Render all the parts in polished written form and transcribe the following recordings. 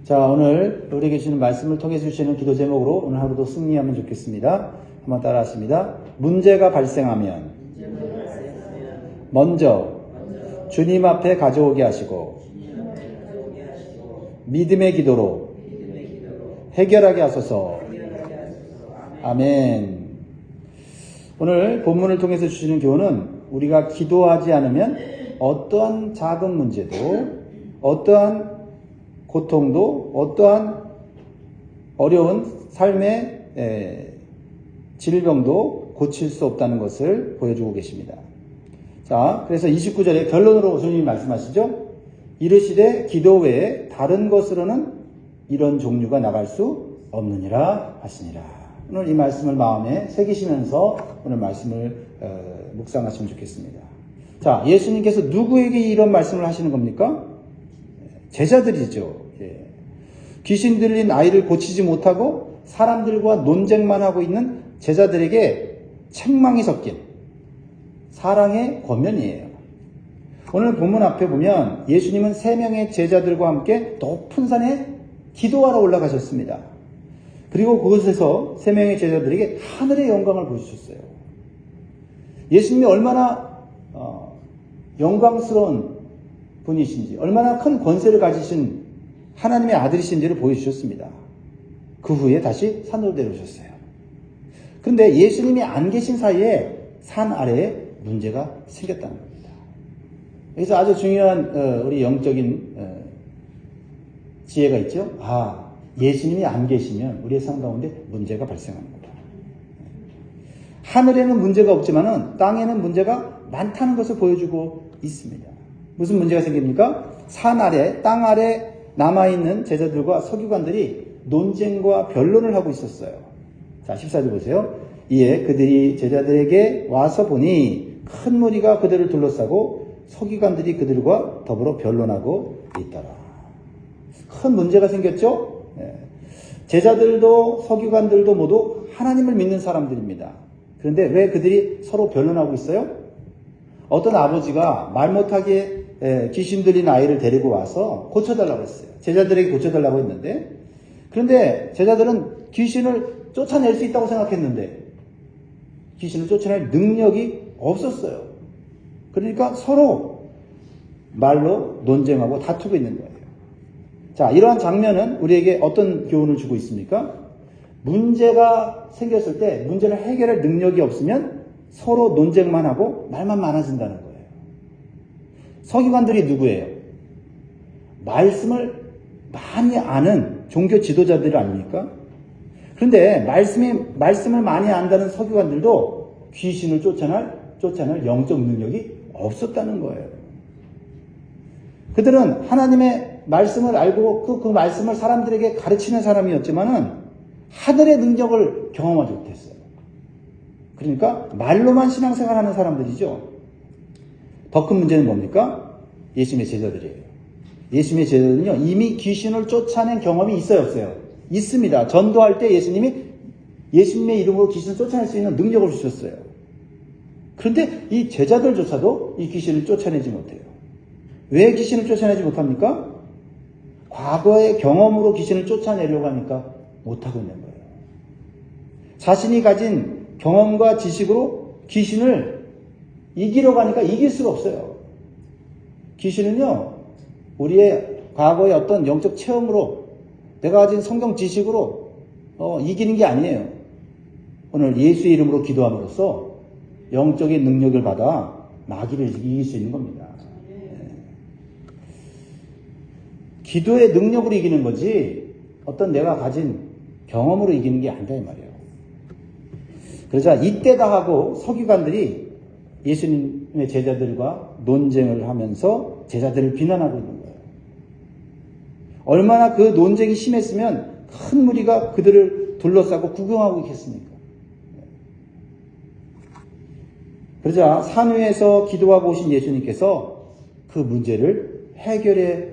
자, 오늘 우리에게 주시는 말씀을 통해 주시는 기도 제목으로 오늘 하루도 승리하면 좋겠습니다. 한번 따라 하십니다. 문제가 발생하면 먼저 주님 앞에 가져오게 하시고 믿음의 기도로 해결하게 하소서. 아멘. 오늘 본문을 통해서 주시는 교훈은 우리가 기도하지 않으면 어떠한 작은 문제도, 어떠한 고통도, 어떠한 어려운 삶의 질병도 고칠 수 없다는 것을 보여주고 계십니다. 자, 그래서 29절에 결론으로 주님이 말씀하시죠. 이르시되 기도 외에 다른 것으로는 이런 종류가 나갈 수 없느니라 하시니라. 오늘 이 말씀을 마음에 새기시면서 오늘 말씀을 묵상하시면 좋겠습니다. 자, 예수님께서 누구에게 이런 말씀을 하시는 겁니까? 제자들이죠. 예. 귀신 들린 아이를 고치지 못하고 사람들과 논쟁만 하고 있는 제자들에게 책망이 섞인 사랑의 권면이에요. 오늘 본문 앞에 보면 예수님은 3명의 제자들과 함께 높은 산에 기도하러 올라가셨습니다. 그리고 그곳에서 3명의 제자들에게 하늘의 영광을 보여주셨어요. 예수님이 얼마나 영광스러운 분이신지, 얼마나 큰 권세를 가지신 하나님의 아들이신지를 보여주셨습니다. 그 후에 다시 산으로 내려오셨어요. 그런데 예수님이 안 계신 사이에 산 아래에 문제가 생겼다는 겁니다. 여기서 아주 중요한 우리 영적인 지혜가 있죠. 예수님이 안 계시면 우리의 삶 가운데 문제가 발생합니다. 하늘에는 문제가 없지만은 땅에는 문제가 많다는 것을 보여주고 있습니다. 무슨 문제가 생깁니까? 산 아래, 땅 아래 남아있는 제자들과 서기관들이 논쟁과 변론을 하고 있었어요. 자, 14절 보세요. 이에 그들이 제자들에게 와서 보니 큰 무리가 그들을 둘러싸고 서기관들이 그들과 더불어 변론하고 있더라. 큰 문제가 생겼죠? 제자들도 서기관들도 모두 하나님을 믿는 사람들입니다. 그런데 왜 그들이 서로 변론하고 있어요? 어떤 아버지가 말 못하게 귀신 들린 아이를 데리고 와서 고쳐달라고 했어요. 제자들에게 고쳐달라고 했는데, 그런데 제자들은 귀신을 쫓아낼 수 있다고 생각했는데 귀신을 쫓아낼 능력이 없었어요. 그러니까 서로 말로 논쟁하고 다투고 있는 거예요. 자, 이러한 장면은 우리에게 어떤 교훈을 주고 있습니까? 문제가 생겼을 때 문제를 해결할 능력이 없으면 서로 논쟁만 하고 말만 많아진다는 거예요. 서기관들이 누구예요? 말씀을 많이 아는 종교 지도자들 아닙니까? 그런데 말씀을 많이 안다는 서기관들도 귀신을 쫓아낼 영적 능력이 없었다는 거예요. 그들은 하나님의 말씀을 알고 그 말씀을 사람들에게 가르치는 사람이었지만은 하늘의 능력을 경험하지 못했어요. 그러니까 말로만 신앙생활하는 사람들이죠. 더 큰 문제는 뭡니까? 예수님의 제자들이에요. 예수님의 제자들은요, 이미 귀신을 쫓아낸 경험이 있어요, 없어요? 있습니다. 전도할 때 예수님의 이름으로 귀신을 쫓아낼 수 있는 능력을 주셨어요. 그런데 이 제자들조차도 이 귀신을 쫓아내지 못해요. 왜 귀신을 쫓아내지 못합니까? 과거의 경험으로 귀신을 쫓아내려고 하니까 못하고 있는 거예요. 자신이 가진 경험과 지식으로 귀신을 이기려고 하니까 이길 수가 없어요. 귀신은요, 우리의 과거의 어떤 영적 체험으로 내가 가진 성경 지식으로 이기는 게 아니에요. 오늘 예수의 이름으로 기도함으로써 영적인 능력을 받아 마귀를 이길 수 있는 겁니다. 기도의 능력으로 이기는 거지 어떤 내가 가진 경험으로 이기는 게 아니다 이 말이에요. 그러자 이때다 하고 서기관들이 예수님의 제자들과 논쟁을 하면서 제자들을 비난하고 있는 거예요. 얼마나 그 논쟁이 심했으면 큰 무리가 그들을 둘러싸고 구경하고 있겠습니까? 그러자 산 위에서 기도하고 오신 예수님께서 그 문제를 해결해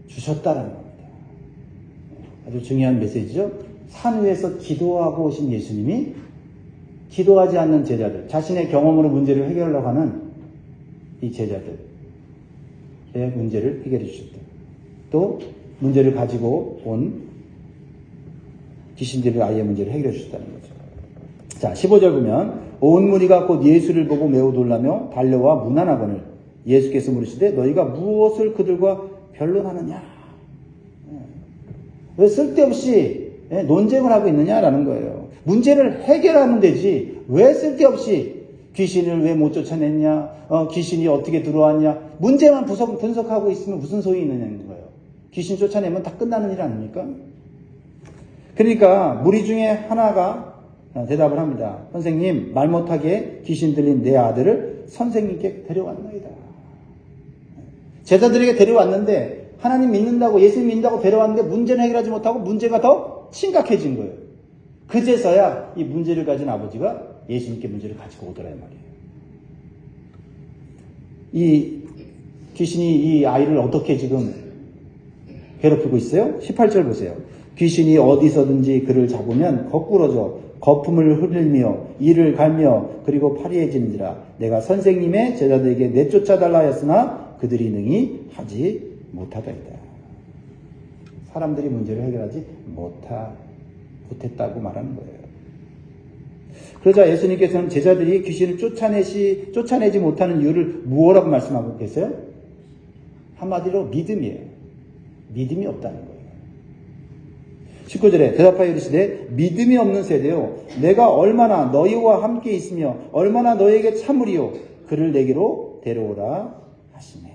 주셨다는 겁니다. 아주 중요한 메시지죠. 산 위에서 기도하고 오신 예수님이 기도하지 않는 제자들, 자신의 경험으로 문제를 해결하려고 하는 이 제자들의 문제를 해결해 주셨다. 또 문제를 가지고 온 귀신들의 아이의 문제를 해결해 주셨다는 거죠. 자, 15절 보면 온 무리가 곧 예수를 보고 매우 놀라며 달려와 문안하거늘 예수께서 물으시되 너희가 무엇을 그들과 변론하느냐? 왜 쓸데없이 논쟁을 하고 있느냐라는 거예요. 문제를 해결하면 되지 왜 쓸데없이 귀신을 왜 못 쫓아냈냐? 귀신이 어떻게 들어왔냐? 문제만 분석하고 있으면 무슨 소용이 있느냐는 거예요. 귀신 쫓아내면 다 끝나는 일 아닙니까? 그러니까 무리 중에 하나가 대답을 합니다. 선생님, 말 못하게 귀신 들린 내 아들을 선생님께 데려왔나이다. 제자들에게 데려왔는데 하나님 믿는다고 예수 믿는다고 데려왔는데 문제는 해결하지 못하고 문제가 더 심각해진 거예요. 그제서야 이 문제를 가진 아버지가 예수님께 문제를 가지고 오더라 이 말이에요. 이 귀신이 이 아이를 어떻게 지금 괴롭히고 있어요? 18절 보세요. 귀신이 어디서든지 그를 잡으면 거꾸러져 거품을 흘리며 이를 갈며 그리고 파리해지는지라 내가 선생님의 제자들에게 내쫓아달라 하였으나 그들이 능히 하지 못하다이다. 사람들이 문제를 해결하지 못했다고 말하는 거예요. 그러자 예수님께서는 제자들이 귀신을 쫓아내지 못하는 이유를 무엇라고 말씀하고 계세요? 한마디로 믿음이에요. 믿음이 없다는 거예요. 19절에 대답하여 이르시되 믿음이 없는 세대요 내가 얼마나 너희와 함께 있으며 얼마나 너희에게 참으리요 그를 내게로 데려오라 하시네.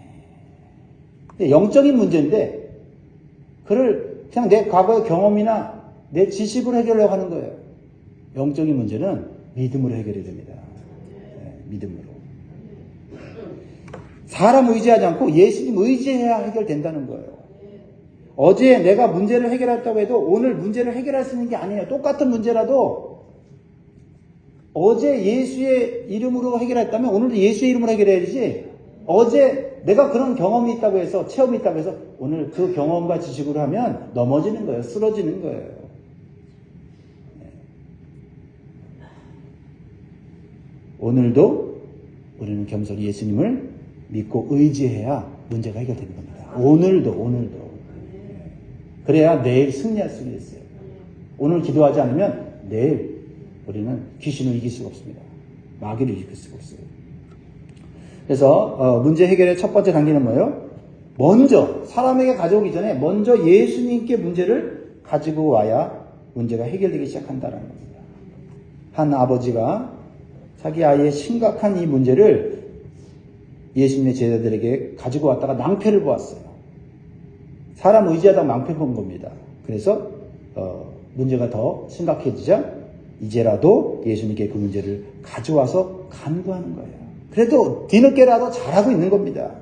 영적인 문제인데 그를 그냥 내 과거의 경험이나 내 지식으로 해결하려고 하는 거예요. 영적인 문제는 믿음으로 해결이 됩니다. 믿음으로. 사람 의지하지 않고 예수님 의지해야 해결된다는 거예요. 어제 내가 문제를 해결했다고 해도 오늘 문제를 해결할 수 있는 게 아니에요. 똑같은 문제라도 어제 예수의 이름으로 해결했다면 오늘도 예수의 이름으로 해결해야지. 어제 내가 그런 경험이 있다고 해서 체험이 있다고 해서 오늘 그 경험과 지식으로 하면 넘어지는 거예요. 쓰러지는 거예요. 오늘도 우리는 겸손히 예수님을 믿고 의지해야 문제가 해결되는 겁니다. 오늘도. 그래야 내일 승리할 수 있어요. 오늘 기도하지 않으면 내일 우리는 귀신을 이길 수가 없습니다. 마귀를 이길 수가 없어요. 그래서 문제 해결의 첫 번째 단계는 뭐예요? 먼저 사람에게 가져오기 전에 먼저 예수님께 문제를 가지고 와야 문제가 해결되기 시작한다는 겁니다. 한 아버지가 자기 아이의 심각한 이 문제를 예수님의 제자들에게 가지고 왔다가 낭패를 보았어요. 사람 의지하다가 낭패 본 겁니다. 그래서 문제가 더 심각해지자 이제라도 예수님께 그 문제를 가져와서 간구하는 거예요. 그래도 뒤늦게라도 잘하고 있는 겁니다.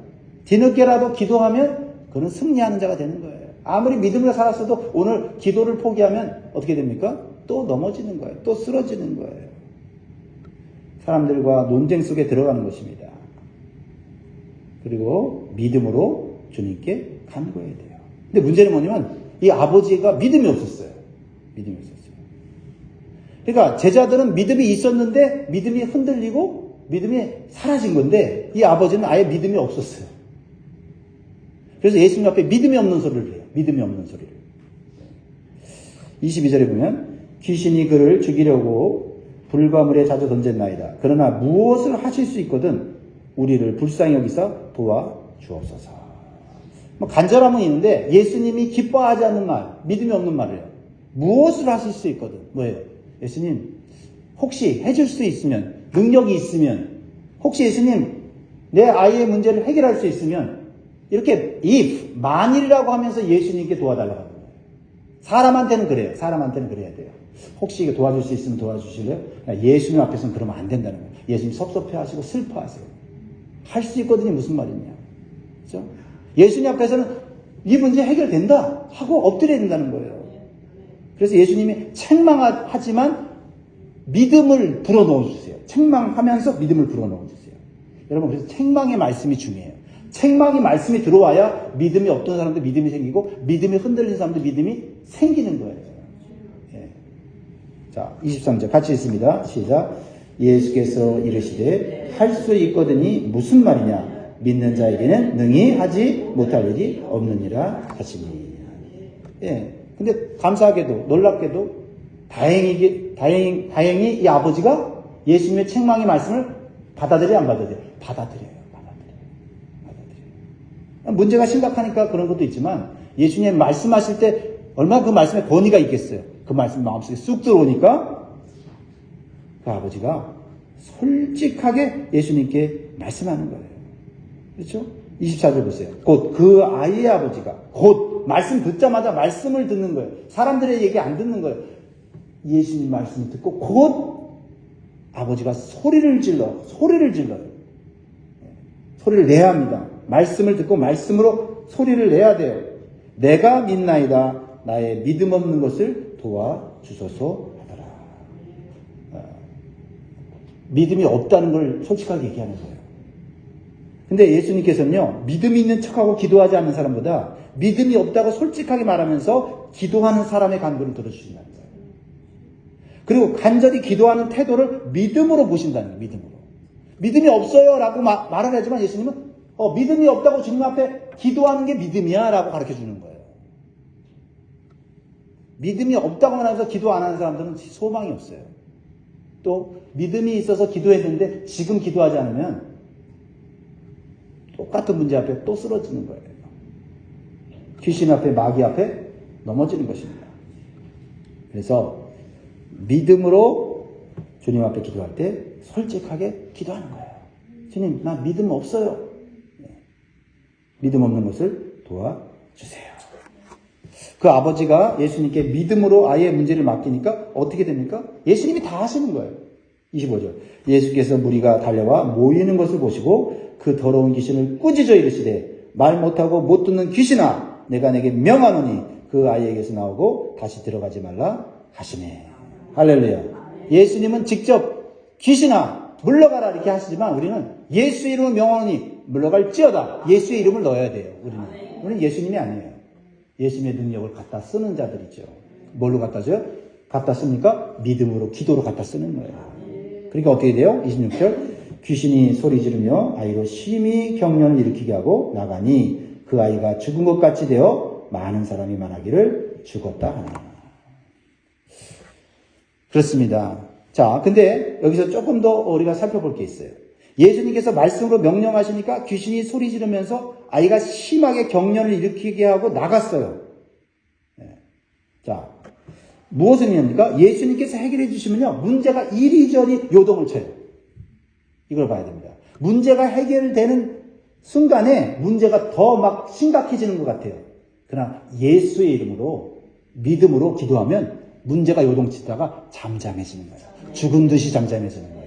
뒤늦게라도 기도하면 그는 승리하는 자가 되는 거예요. 아무리 믿음으로 살았어도 오늘 기도를 포기하면 어떻게 됩니까? 또 넘어지는 거예요. 또 쓰러지는 거예요. 사람들과 논쟁 속에 들어가는 것입니다. 그리고 믿음으로 주님께 간구해야 돼요. 근데 문제는 뭐냐면 이 아버지가 믿음이 없었어요. 믿음이 없었어요. 그러니까 제자들은 믿음이 있었는데 믿음이 흔들리고 믿음이 사라진 건데 이 아버지는 아예 믿음이 없었어요. 그래서 예수님 앞에 믿음이 없는 소리를 해요. 믿음이 없는 소리를. 22절에 보면 귀신이 그를 죽이려고 불과 물에 자주 던졌나이다. 그러나 무엇을 하실 수 있거든 우리를 불쌍히 여기서 도와주옵소서. 간절함은 있는데 예수님이 기뻐하지 않는 말, 믿음이 없는 말이에요. 무엇을 하실 수 있거든. 뭐예요? 예수님 혹시 해줄 수 있으면, 능력이 있으면, 혹시 예수님 내 아이의 문제를 해결할 수 있으면 이렇게 if, 만일이라고 하면서 예수님께 도와달라고 하는 거예요. 사람한테는 그래요. 사람한테는 그래야 돼요. 혹시 이거 도와줄 수 있으면 도와주실래요? 예수님 앞에서는 그러면 안 된다는 거예요. 예수님 섭섭해하시고 슬퍼하세요. 할 수 있거든요. 무슨 말이냐. 그렇죠? 예수님 앞에서는 이 문제 해결된다 하고 엎드려야 된다는 거예요. 그래서 예수님이 책망하지만 믿음을 불어넣어 주세요. 책망하면서 믿음을 불어넣어 주세요. 여러분, 그래서 책망의 말씀이 중요해요. 책망의 말씀이 들어와야 믿음이 없던 사람도 믿음이 생기고 믿음이 흔들린 사람도 믿음이 생기는 거예요. 예. 자, 23절 같이 읽습니다. 시작. 예수께서 이르시되 할 수 있거든이 무슨 말이냐. 믿는 자에게는 능히 하지 못할 일이 없느니라 하시니. 예. 근데 감사하게도, 놀랍게도, 다행히 이 아버지가 예수님의 책망의 말씀을 받아들여요, 안 받아들여요? 받아들여요. 문제가 심각하니까 그런 것도 있지만, 예수님 말씀하실 때 얼마나 그 말씀에 권위가 있겠어요. 그 말씀 마음속에 쑥 들어오니까, 그 아버지가 솔직하게 예수님께 말씀하는 거예요. 그렇죠? 24절 보세요. 곧 그 아이의 아버지가 곧 말씀 듣자마자 말씀을 듣는 거예요. 사람들의 얘기 안 듣는 거예요. 예수님 말씀을 듣고 곧 아버지가 소리를 질러요. 소리를 내야 합니다. 말씀을 듣고 말씀으로 소리를 내야 돼요. 내가 믿나이다. 나의 믿음 없는 것을 도와주소서 하더라. 믿음이 없다는 걸 솔직하게 얘기하는 거예요. 근데 예수님께서는요, 믿음이 있는 척하고 기도하지 않는 사람보다 믿음이 없다고 솔직하게 말하면서 기도하는 사람의 간구를 들어주신다는 거예요. 그리고 간절히 기도하는 태도를 믿음으로 보신다는 거예요, 믿음으로. 믿음이 없어요 라고 말을 하지만 예수님은 믿음이 없다고 주님 앞에 기도하는 게 믿음이야 라고 가르쳐 주는 거예요. 믿음이 없다고 말하면서 기도 안 하는 사람들은 소망이 없어요. 또 믿음이 있어서 기도했는데 지금 기도하지 않으면 똑같은 문제 앞에 또 쓰러지는 거예요. 귀신 앞에, 마귀 앞에 넘어지는 것입니다. 그래서 믿음으로 주님 앞에 기도할 때 솔직하게 기도하는 거예요. 주님, 나 믿음 없어요. 믿음 없는 것을 도와주세요. 그 아버지가 예수님께 믿음으로 아이의 문제를 맡기니까 어떻게 됩니까? 예수님이 다 하시는 거예요. 25절. 예수께서 무리가 달려와 모이는 것을 보시고 그 더러운 귀신을 꾸짖어 이르시되 말 못하고 못 듣는 귀신아 내가 내게 명하노니 그 아이에게서 나오고 다시 들어가지 말라 하시네. 할렐루야. 예수님은 직접 귀신아 물러가라 이렇게 하시지만 우리는 예수 이름을 명하노니 물러갈지어다. 예수의 이름을 넣어야 돼요. 우리는 예수님이 아니에요. 예수님의 능력을 갖다 쓰는 자들이죠. 뭘로 갖다 줘요? 갖다 씁니까? 믿음으로 기도로 갖다 쓰는 거예요. 그러니까 어떻게 돼요? 26절. 귀신이 소리 지르며 아이로 심히 경련을 일으키게 하고 나가니 그 아이가 죽은 것 같이 되어 많은 사람이 말하기를 죽었다 하나. 그렇습니다. 자, 근데 여기서 조금 더 우리가 살펴볼 게 있어요. 예수님께서 말씀으로 명령하시니까 귀신이 소리 지르면서 아이가 심하게 경련을 일으키게 하고 나갔어요. 자, 무엇을 의미합니까? 예수님께서 해결해 주시면요, 문제가 이리저리 요동을 쳐요. 이걸 봐야 됩니다. 문제가 해결되는 순간에 문제가 더 막 심각해지는 것 같아요. 그러나 예수의 이름으로 믿음으로 기도하면 문제가 요동치다가 잠잠해지는 거예요. 죽은 듯이 잠잠해지는 거예요.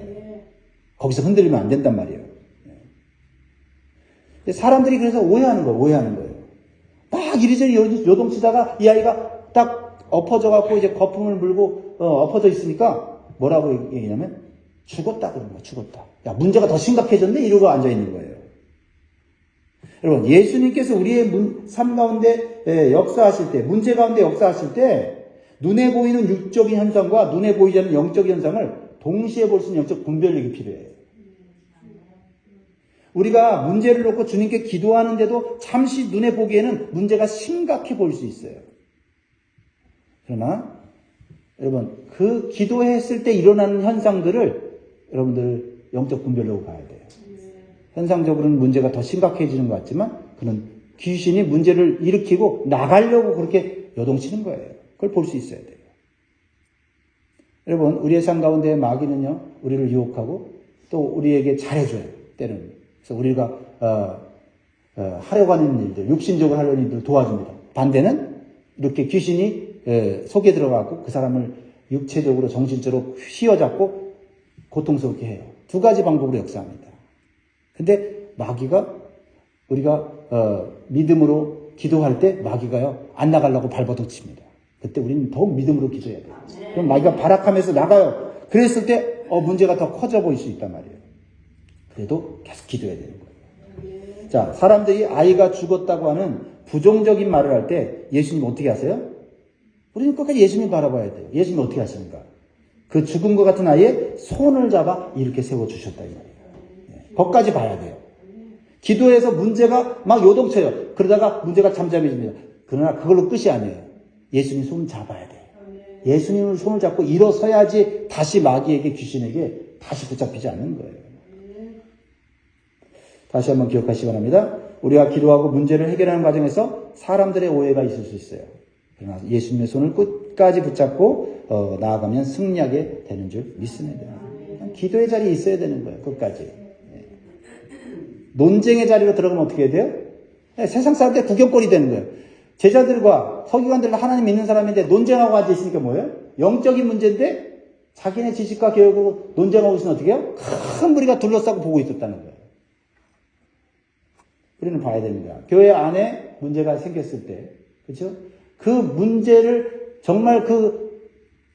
거기서 흔들리면 안 된단 말이에요. 사람들이 그래서 오해하는 거예요. 막 이리저리 요동치다가 이 아이가 딱 엎어져 갖고 이제 거품을 물고 엎어져 있으니까 뭐라고 얘기냐면 죽었다 그런 거야. 죽었다. 야, 문제가 더 심각해졌네 이러고 앉아 있는 거예요. 여러분, 예수님께서 우리의 삶 가운데 역사하실 때, 문제 가운데 역사하실 때 눈에 보이는 육적인 현상과 눈에 보이지 않는 영적 현상을 동시에 볼 수 있는 영적 분별력이 필요해요. 우리가 문제를 놓고 주님께 기도하는데도 잠시 눈에 보기에는 문제가 심각해 보일 수 있어요. 그러나 여러분, 그 기도했을 때 일어나는 현상들을 여러분들 영적 분별력으로 봐야 돼요. 현상적으로는 문제가 더 심각해지는 것 같지만 그는 귀신이 문제를 일으키고 나가려고 그렇게 요동치는 거예요. 그걸 볼 수 있어야 돼요. 여러분, 우리의 삶 가운데 마귀는요, 우리를 유혹하고 또 우리에게 잘해줘요. 때로는. 그래서 우리가 하려고 하는 일들, 육신적으로 하려는 일들 도와줍니다. 반대는 이렇게 귀신이 속에 들어가고 그 사람을 육체적으로 정신적으로 휘어잡고 고통스럽게 해요. 두 가지 방법으로 역사합니다. 근데 마귀가 우리가 믿음으로 기도할 때 마귀가요 안 나가려고 발버둥 칩니다. 그때 우리는 더욱 믿음으로 기도해야 돼요. 그럼 마귀가 발악하면서 나가요. 그랬을 때 문제가 더 커져 보일 수 있단 말이에요. 그래도 계속 기도해야 되는 거예요. 자, 사람들이 아이가 죽었다고 하는 부정적인 말을 할 때 예수님 어떻게 하세요? 우리는 끝까지 예수님 바라봐야 돼요. 예수님 어떻게 하십니까? 그 죽은 것 같은 아이의 손을 잡아 이렇게 세워주셨다 이 말이에요. 거기까지 봐야 돼요. 기도해서 문제가 막 요동쳐요. 그러다가 문제가 잠잠해집니다. 그러나 그걸로 끝이 아니에요. 예수님 손을 잡아야 돼. 예수님을 손을 잡고 일어서야지 다시 마귀에게 귀신에게 다시 붙잡히지 않는 거예요. 다시 한번 기억하시기 바랍니다. 우리가 기도하고 문제를 해결하는 과정에서 사람들의 오해가 있을 수 있어요. 그러나 예수님의 손을 끝까지 붙잡고 나아가면 승리하게 되는 줄 믿습니다. 기도의 자리에 있어야 되는 거예요. 끝까지. 논쟁의 자리로 들어가면 어떻게 해야 돼요? 세상 사람들 구경거리 되는 거예요. 제자들과 서기관들과 하나님 믿는 사람인데 논쟁하고 앉아있으니까 뭐예요? 영적인 문제인데 자기네 지식과 교육으로 논쟁하고 있으면 어떻게 해요? 큰 무리가 둘러싸고 보고 있었다는 거예요. 우리는 봐야 됩니다. 교회 안에 문제가 생겼을 때, 그렇죠? 그 문제를 정말 그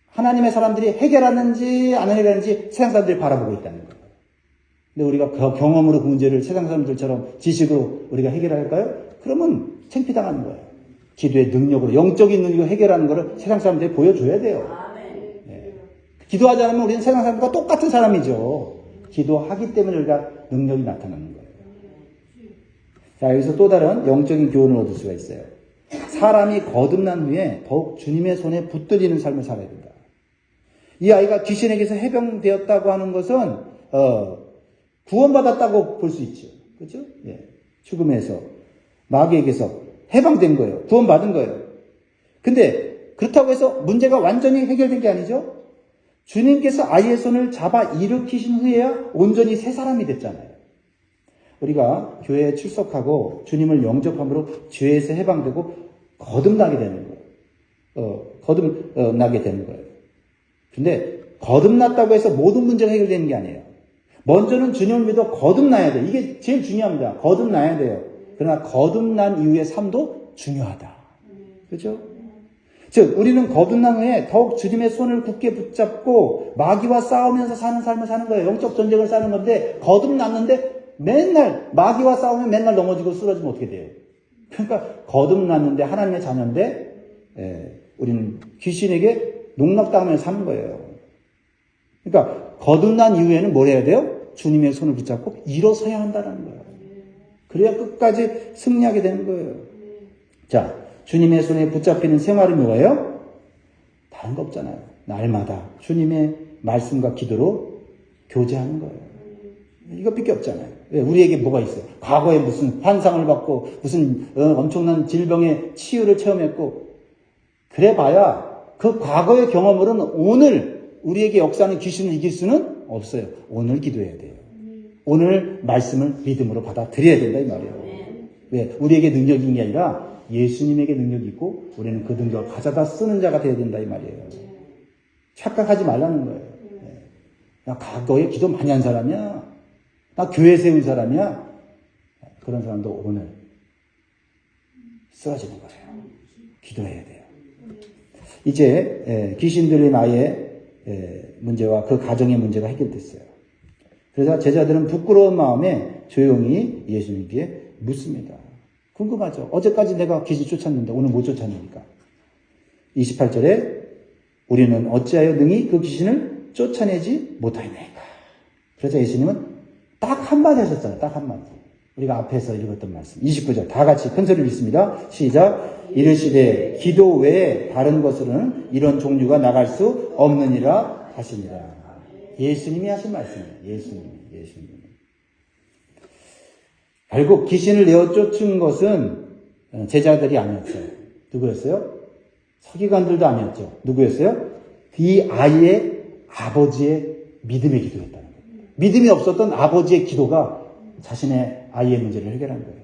하나님의 사람들이 해결하는지 안 해결하는지 세상 사람들이 바라보고 있다는 거예요. 근데 우리가 경험으로 그 문제를 세상 사람들처럼 지식으로 우리가 해결할까요? 그러면 창피당하는 거예요. 기도의 능력으로, 영적인 능력으로 해결하는 거를 세상 사람들이 보여줘야 돼요. 네. 기도하지 않으면 우리는 세상 사람들과 똑같은 사람이죠. 기도하기 때문에 우리가 능력이 나타나는 거예요. 자, 여기서 또 다른 영적인 교훈을 얻을 수가 있어요. 사람이 거듭난 후에 더욱 주님의 손에 붙들리는 삶을 살아야 된다. 이 아이가 귀신에게서 해방되었다고 하는 것은 구원받았다고 볼 수 있죠. 그렇죠? 예. 죽음에서 마귀에게서 해방된 거예요. 구원받은 거예요. 근데 그렇다고 해서 문제가 완전히 해결된 게 아니죠. 주님께서 아이의 손을 잡아 일으키신 후에야 온전히 새 사람이 됐잖아요. 우리가 교회에 출석하고 주님을 영접함으로 죄에서 해방되고 거듭나게 되는 거예요. 거듭나게 되는 거예요. 근데 거듭났다고 해서 모든 문제가 해결되는 게 아니에요. 먼저는 주님을 믿어 거듭나야 돼요. 이게 제일 중요합니다. 거듭나야 돼요. 그러나 거듭난 이후의 삶도 중요하다. 그렇죠? 즉 우리는 거듭난 후에 더욱 주님의 손을 굳게 붙잡고 마귀와 싸우면서 사는 삶을 사는 거예요. 영적 전쟁을 사는 건데 거듭났는데 맨날 마귀와 싸우면 맨날 넘어지고 쓰러지면 어떻게 돼요? 그러니까 거듭났는데 하나님의 자녀인데 우리는 귀신에게 농락당하면서 사는 거예요. 그러니까 거듭난 이후에는 뭘 해야 돼요? 주님의 손을 붙잡고 일어서야 한다는 거예요. 그래야 끝까지 승리하게 되는 거예요. 자, 주님의 손에 붙잡히는 생활이 뭐예요? 다른 거 없잖아요. 날마다 주님의 말씀과 기도로 교제하는 거예요. 이것밖에 없잖아요. 우리에게 뭐가 있어요? 과거에 무슨 환상을 받고 무슨 엄청난 질병의 치유를 체험했고 그래봐야 그 과거의 경험으로는 오늘 우리에게 역사하는 귀신을 이길 수는 없어요. 오늘 기도해야 돼요. 오늘 말씀을 믿음으로 받아들여야 된다 이 말이에요. 왜? 우리에게 능력이 있는 게 아니라 예수님에게 능력이 있고 우리는 그 능력을 가져다 쓰는 자가 되어야 된다 이 말이에요. 착각하지 말라는 거예요. 나 과거에 기도 많이 한 사람이야. 나 교회 세운 사람이야. 그런 사람도 오늘 쓰러지는 거예요. 기도해야 돼요. 이제 귀신 들린 아이의 문제와 그 가정의 문제가 해결됐어요. 그래서 제자들은 부끄러운 마음에 조용히 예수님께 묻습니다. 궁금하죠? 어제까지 내가 귀신 쫓았는데 오늘 못 쫓았습니까? 28절에 우리는 어찌하여 능히 그 귀신을 쫓아내지 못하였나이까. 그래서 예수님은 딱 한마디 하셨잖아요. 딱 한마디. 우리가 앞에서 읽었던 말씀. 29절 다 같이 큰 소리를 읽습니다. 시작. 이르시되 기도 외에 다른 것으로는 이런 종류가 나갈 수 없느니라 하시니라. 예수님이 하신 말씀이에요. 예수님. 결국 귀신을 내어 쫓은 것은 제자들이 아니었어요. 누구였어요? 서기관들도 아니었죠. 누구였어요? 이 아이의 아버지의 믿음의 기도였다는 거예요. 믿음이 없었던 아버지의 기도가 자신의 아이의 문제를 해결한 거예요.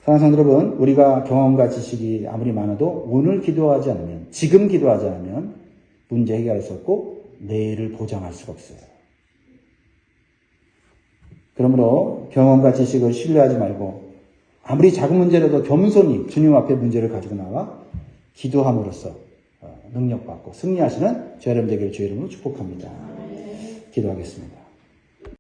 사랑하는 여러분, 우리가 경험과 지식이 아무리 많아도 오늘 기도하지 않으면, 지금 기도하지 않으면 문제 해결할 수 없고 내일을 보장할 수가 없어요. 그러므로 경험과 지식을 신뢰하지 말고 아무리 작은 문제라도 겸손히 주님 앞에 문제를 가지고 나와 기도함으로써 능력받고 승리하시는 저 여러분 되기를 주의 이름으로 축복합니다. 기도하겠습니다.